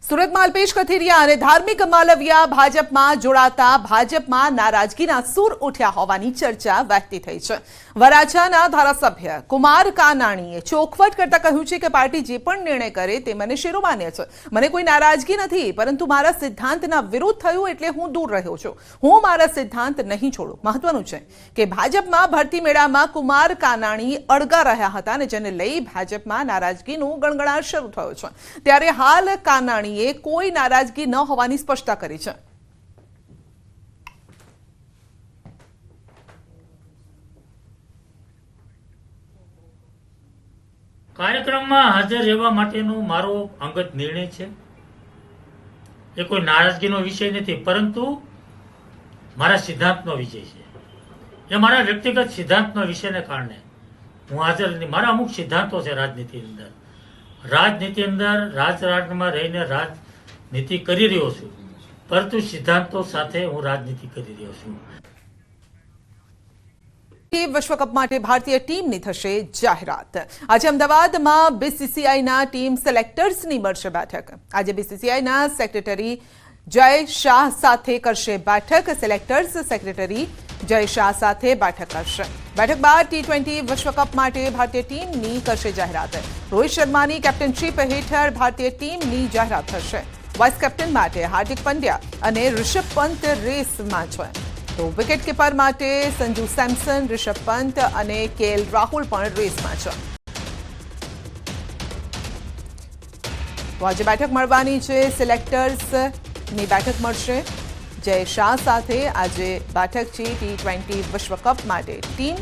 સુરતમાં અલ્પેશ કથિરિયા અને ધાર્મિક માલવિયા ભાજપમાં જોડાતા ભાજપમાં નારાજગીના સૂર ઉઠ્યા હોવાની ચર્ચા વહેતી થઈ છે। વરાછાના ધારાસભ્ય કુમાર કાનાણીએ ચોખવટ કરતા કહ્યું છે કે પાર્ટી જે પણ નિર્ણય કરે તે મને શિરોમાન્ય છે। મને કોઈ નારાજગી નથી, પરંતુ મારા સિદ્ધાંતના વિરુદ્ધ થયું એટલે હું દૂર રહ્યો છું। હું મારા સિદ્ધાંત નહીં છોડું। મહત્વનું છે કે ભાજપમાં ભરતી મેળામાં કુમાર કાનાણી અડગા રહ્યા હતા અને જેને લઈ ભાજપમાં નારાજગીનું ગણગણાટ શરૂ થયો છે। ત્યારે હાલ કાનાણી कोई नाराजगी न होवानी स्पष्टता करी है। कार्यक्रम में हाजर रहवा माटेनो मारो अंगत निर्णय है। ये कोई नाराजगीनो विषय नहीं, परंतु मारा सिद्धांतनो विषय है। ये मारा व्यक्तिगत सिद्धांतनो विषय ने कारणे हूँ हाजर नहीं। मारा अमुक सिद्धांतों से राजनीति अंदर राजकारण में रहीने राजनीति करी रह्यो छुं, परंतु सिद्धांतों साथे हूँ राजनीति करी रह्यो छुं। विश्वकप माटे भारतीय टीमनी थशे जाहेरात। आज अमदावादमां बीसीसीआईना टीम सिलेक्टर्सनी मळशे बैठक। आज बीसीसीआईना सेक्रेटरी जय शाह साथे करशे बैठक। सिलेक्टर्स सेक्रेटरी जय शाह साथे बैठक करशे। बैठक बाद T20 विश्वकप माटे भारतीय टीमनी करशे जाहेरात। रोहित शर्मानी कैप्टनशीप हेठळ भारतीय टीमनी जाहेरात थशे। वाइस कैप्टन माटे हार्दिक पंड्या अने ऋषभ पंत रेसमां छे। तो विकेट कीपर माटे संजू सैमसन, ऋषभ पंत अने KL राहुल पण रेसमां छे। तो आज बैठक मळवानी छे। सिलेक्टर्सनी बैठक मळशे। जय शाह साथे आज बैठक छे। T20 विश्वकप माटे टीम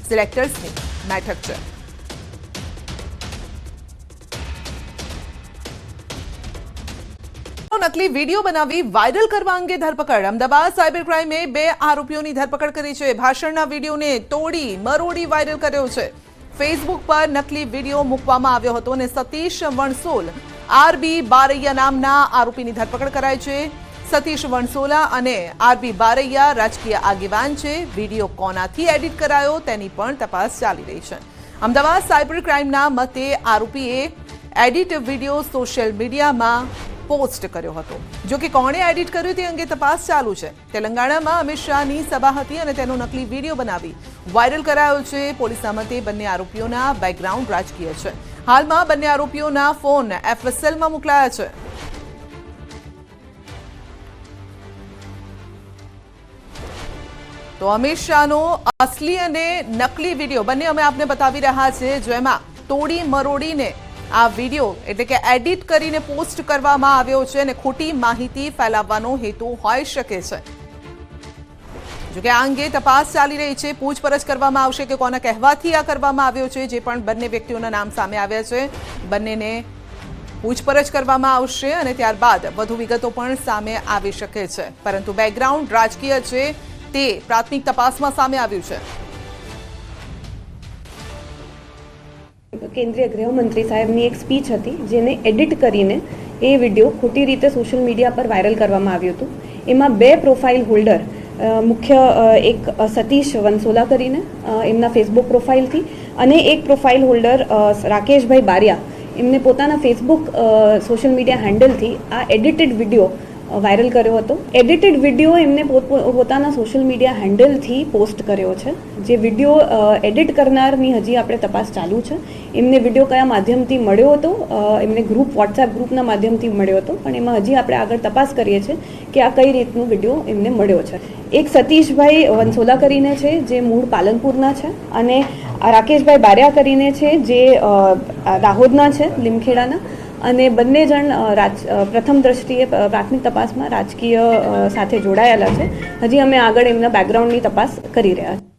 सिलेक्टर्सनी बैठक छे। नकली वीडियो बनावी वायरल करवा अंगे धरपकड़। अमदावाद साइबर क्राइमे 2 आरोपीओनी धरपकड़ करी छे। भाषणना वीडियोने तोड़ी मरोड़ी वायरल कर्यो छे। फेसबुक पर नकली वीडियो मूकवामां આવ્યો હતો અને સતીશ વણસોલ RB બારૈયા નામના આરોપીની ધરપકડ કરાઈ છે। સતીશ વણસોલા અને RB બારૈયા રાજકીય આગેવાન છે। વીડિયો કોનાથી એડિટ કરાયો તેની પણ તપાસ ચાલી રહી છે। અમદાવાદ સાયબર ક્રાઇમના મતે આરોપીએ એડિટ વીડિયો સોશિયલ મીડિયામાં પોસ્ટ કર્યો હતો। જો કે કોણે એડિટ કર્યું તે અંગે તપાસ ચાલુ છે। તેલંગાણામાં અમિત શાહની સભા હતી અને તેનો નકલી વીડિયો બનાવી વાયરલ કરાયો છે। પોલીસના મતે બંને આરોપીઓના બેકગ્રાઉન્ડ રાજકીય છે। હાલમાં બંને આરોપીઓના ફોન FSLમાં મોકલાયા છે। તો અમિત શાહનો અસલી અને નકલી વીડિયો બંને અમે આપને બતાવી રહ્યા છે, જેમાં તોડી મરોડીને આ વીડિયો એટલે કે એડિટ કરીને પોસ્ટ કરવામાં આવ્યો છે અને ખોટી માહિતી ફેલાવવાનો હેતુ હોઈ શકે છે। જો કે આ અંગે તપાસ ચાલી રહી છે। પૂછપરછ કરવામાં આવશે કે કોના કહેવાથી આ કરવામાં આવ્યો છે। જે પણ બંને વ્યક્તિઓના નામ સામે આવ્યા છે બંનેને પૂછપરછ કરવામાં આવશે અને ત્યારબાદ વધુ વિગતો પણ સામે આવી શકે છે। પરંતુ બેકગ્રાઉન્ડ રાજકીય છે તે પ્રાથમિક તપાસમાં સામે આવ્યું છે। केंद्रीय गृहमंत्री साहेबनी एक स्पीच हती जेने एडिट करीने ए विडियो खोटी रीते सोशल मीडिया पर वायरल करवामां आव्यो हतो। एमां 2 प्रोफाइल होल्डर मुख्य एक सतीश वनसोला करीने एमना फेसबुक प्रोफाइल थी अने एक प्रोफाइल होल्डर राकेशभाई बारिया एमने पोताना फेसबुक सोशल मीडिया हेन्डल थी आ एडिटेड विडियो वायरल कर्यो हतो। एडिटेड विडियो एमने पोताना सोशल मीडिया हेन्डल थी पोस्ट कर्यो छे। जे विडियो एडिट करनारनी हजी आपणे तपास चालू छे। एमने विडियो कया माध्यमथी मळ्यो हतो, एमने ग्रुप व्हाट्सएप ग्रुपना माध्यमथी मळ्यो हतो, पण एमां हजी आपणे आगळ तपास करीए छे के आ कई रीतनो विडियो एमने मळ्यो छे। एक सतीशभाई वनसोला करीने छे जे मूळ पालनपुરના છે અને રાકેશભાઈ બારિયા કરીને છે જે દાહોદના છે, લીમખેડાના, અને બંને જણ પ્રથમ દ્રષ્ટિએ પ્રાથમિક તપાસમાં રાજકીય સાથે જોડાયેલા છે। હજી અમે આગળ એમના બેકગ્રાઉન્ડની તપાસ કરી રહ્યા છીએ।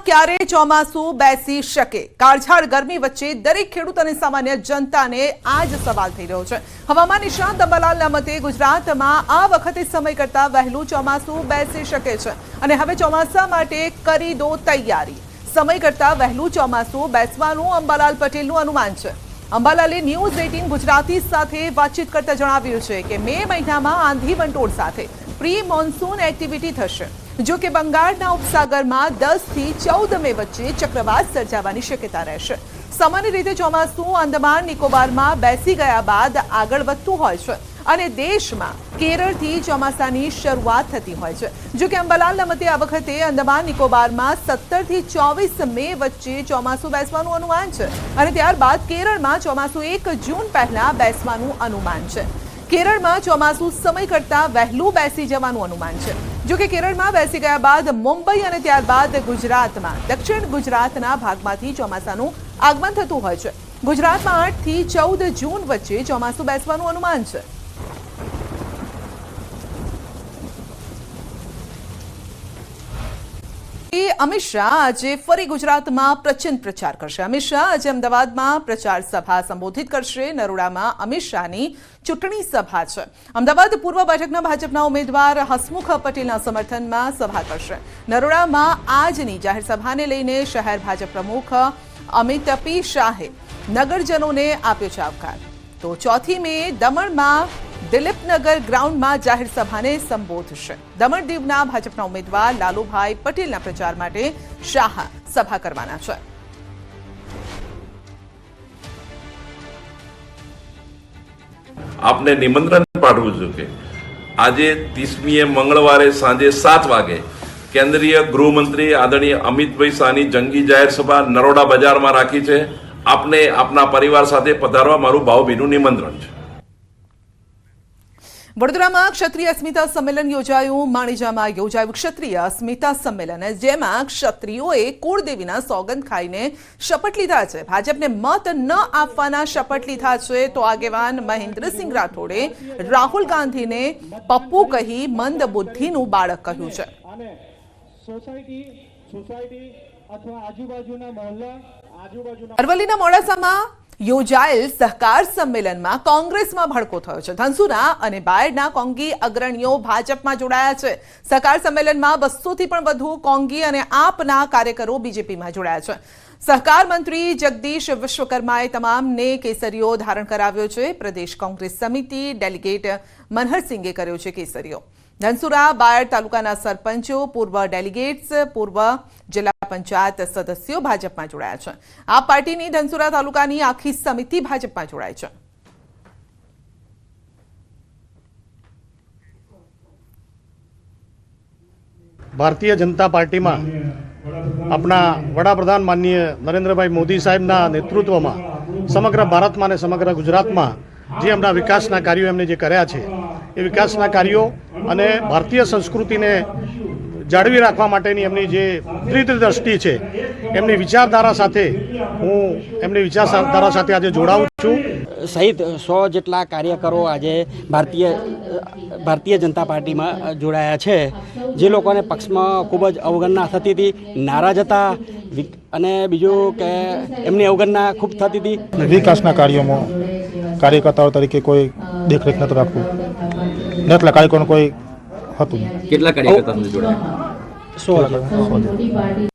ક્યારે ચોમાસું બેસી શકે? કાળઝાળ ગરમી વચ્ચે દરેક ખેડૂત અને સામાન્ય જનતાને આ જ સવાલ થઈ રહ્યો છે। હવામાન નિષ્ણાત અંબાલાલના મતે ગુજરાતમાં આ વખતે સમય કરતા વહેલું ચોમાસું બેસી શકે છે અને હવે ચોમાસા માટે કરી દો તૈયારી। સમય કરતા વહેલું ચોમાસું બેસવાનું અંબાલાલ પટેલનું અનુમાન છે। અંબાલાલે ન્યૂઝ 18 ગુજરાતી સાથે વાતચીત કરતા જણાવ્યું છે કે મે મહિનામાં આંધી વંટોળ સાથે પ્રી મોન્સૂન એક્ટિવિટી થશે। જો કે બંગાળના ઉપસાગરમાં 10 થી 14 મે વચ્ચે ચક્રવાત સર્જાવાની શક્યતા રહેશે। સામાન્ય રીતે ચોમાસું અંદમાન નિકોબારમાં બેસી ગયા બાદ આગળ વધતું હોય છે અને દેશમાં કેરળથી ચોમાસાની શરૂઆત થતી હોય છે. જો કે અંબાલાલના મતે આ વખતે અંદમાન નિકોબારમાં 17 થી 24 મે વચ્ચે ચોમાસું બેસવાનું અનુમાન છે અને ત્યારબાદ કેરળમાં ચોમાસું 1 જૂન પહેલા બેસવાનું અનુમાન છે. કેરળમાં ચોમાસું સમય કરતાં વહેલું બેસી જવાનું અનુમાન છે. જો કે કેરળમાં બેસી ગયા બાદ મુંબઈ અને ત્યારબાદ ગુજરાતમાં દક્ષિણ ગુજરાતના ભાગમાંથી ચોમાસાનું આગમન થતું હોય છે. ગુજરાતમાં 8 થી 14 જૂન વચ્ચે ચોમાસું બેસવાનું અનુમાન છે. અમિત શાહ આજે ફરી ગુજરાતમાં પ્રચંડ પ્રચાર કરશે. અમિત શાહ આજે અમદાવાદમાં પ્રચાર સભા સંબોધિત કરશે. નરોડામાં અમિત શાહની ચૂંટણી સભા છે. અમદાવાદ પૂર્વ બેઠકના ભાજપના ઉમેદવાર હસમુખ પટેલના સમર્થનમાં સભા કરશે. નરોડામાં આજની જાહેર સભાને લઈને શહેર ભાજપ પ્રમુખ અમિત પી શાહે નગરજનોને આપ્યો છે આવકાર. તો 4 મે દમણમાં દિલીપનગર ગ્રાઉન્ડમાં જાહેર સભાને સંબોધશે. દમણ દીવના ભાજપના ઉમેદવાર લાલુભાઈ પટેલના પ્રચાર માટે શાહ સભા કરવાના છે. આપને નિમંત્રણ પાઠવું છું કે આજે 30મીએ મંગળવારે સાંજે 7 વાગે કેન્દ્રીય ગૃહમંત્રી આદરણીય અમિતભાઈ શાહની જંગી જાહેર સભા નરોડા બજારમાં રાખી છે. આપને આપના પરિવાર સાથે પધારવા મારું ભાવભીનું નિમંત્રણ છે. વડોદરામાં ક્ષત્રિય અસ્મિતા સંમેલન યોજાયું. માણીજામાં યોજાયું ક્ષત્રિય અસ્મિતા સંમેલન, જેમાં ક્ષત્રિયોએ કુળદેવીના સોગંદ ખાઈને શપથ લીધા છે. ભાજપને મત ન આપવાના શપથ લીધા છે. તો આગેવાન મહેન્દ્રસિંહ રાઠોડે રાહુલ ગાંધીને પપ્પુ કહી મંદ બુદ્ધિનું બાળક કહ્યું છે. અરવલ્લીના મોડાસામાં યોજાયેલ સહકાર સંમેલનમાં કોંગ્રેસમાં ભડકો થયો છે. ધનસુરા અને બાયડના કોંગી અગ્રણીઓ ભાજપમાં જોડાયા છે. સહકાર સંમેલનમાં 200 થી પણ વધુ કોંગી અને આપના કાર્યકરો બીજેપીમાં જોડાયા છે. સહકાર મંત્રી જગદીશ વિશ્વકર્માએ તમામને કેસરીઓ ધારણ કરાવ્યો છે. પ્રદેશ કોંગ્રેસ સમિતિ ડેલિગેટ મનહરસિંહે કર્યો છે કેસરીઓ. ધનસુરા બાયડ તાલુકાના સરપંચો, પૂર્વ ડેલિગેટ્સ, પૂર્વ જિલ્લા પંચાયત સદસ્યો ભાજપમાં જોડાયા છે. આ પાર્ટીની ધનસુરા તાલુકાની આખી સમિતિ ભાજપમાં જોડાય છે. ભારતીય જનતા પાર્ટીમાં આપણા વડાપ્રધાન માનનીય નરેન્દ્રભાઈ મોદી સાહેબના નેતૃત્વમાં સમગ્ર ભારતમાં અને સમગ્ર ગુજરાતમાં જે હમણાં વિકાસના કાર્યો એમને જે કર્યા છે એ વિકાસના કાર્યો અને ભારતીય સંસ્કૃતિને જાળવી રાખવા માટેની એમની જે દ્રષ્ટિ છે એમની વિચારધારા સાથે આજે જોડાઉં છું. સહિત 100 જેટલા કાર્યકરો આજે ભારતીય જનતા પાર્ટીમાં જોડાયા છે. જે લોકોને પક્ષમાં ખૂબ જ અવગણના થતી હતી, નારાજ હતા, અને બીજું કે એમની અવગણના ખૂબ થતી હતી. વિકાસના કાર્યોમાં કાર્યકર્તાઓ તરીકે કોઈ દેખરેખ નહોતું રાખવું, એટલા કાર્યકરોનું કોઈ હતું નહીં. કેટલા કાર્યકર્તા જોડાયા? 100.